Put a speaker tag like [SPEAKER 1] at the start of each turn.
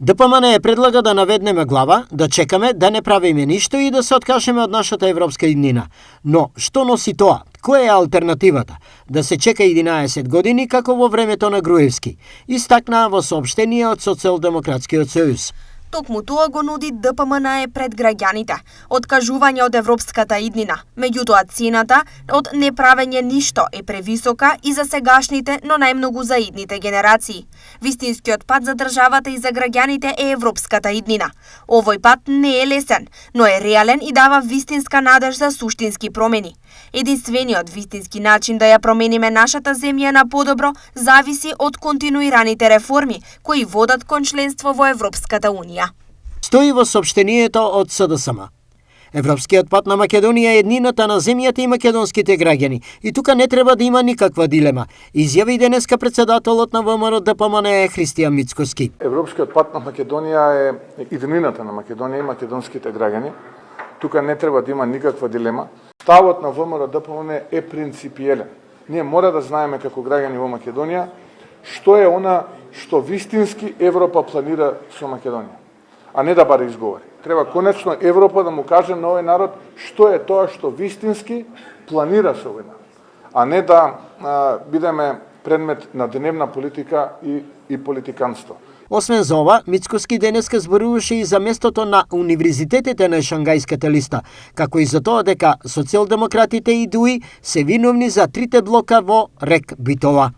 [SPEAKER 1] ДПМН предлага да наведнеме глава, да чекаме, да не правиме ништо и да се откажеме од нашата европска иднина. Но, што носи тоа? Која е алтернативата? Да се чека 11 години како во времето на Груевски, истакнаа во соопштение од Социјалдемократскиот сојуз.
[SPEAKER 2] Токму тоа го нуди ДПМН пред граѓаните. Откажување од европската иднина. Меѓутоа цената од неправење ништо е превисока и за сегашните, но најмногу за идните генерации. Вистинскиот пат за државата и за граѓаните е европската иднина. Овој пат не е лесен, но е реален и дава вистинска надеж за суштински промени. Единствениот вистински начин да ја промениме нашата земја на подобро зависи од континуираните реформи кои водат кон членство во Европската унија.
[SPEAKER 1] Стои во соопштението од СДСМ. Европскиот пат на Македонија е еднината на земјата и македонските граѓани. И тука не треба да има никаква дилема. Изјави денеска председателот на ВМРО ДПМН Христијан Мицкоски.
[SPEAKER 3] Европскиот пат на Македонија е иднината на Македонија и македонските граѓани. Тука не треба да има никаква дилема. Ставот на ВМРО ДПМН е принципиелен. Ние мора да знаеме како граѓани во Македонија што е она што вистински Европа планира со Македонија, а не да бара изговори. Треба конечно Европа да му каже на овој народ што е тоа што вистински планира со овој народ, а не да бидеме предмет на дневна политика и политиканство.
[SPEAKER 1] Освен за ова, Мицкоски денеска зборуваше и за местото на универзитетите на Шангајската листа, како и за тоа дека социјалдемократите и ДУИ се виновни за 3 блока во РЕК Битола.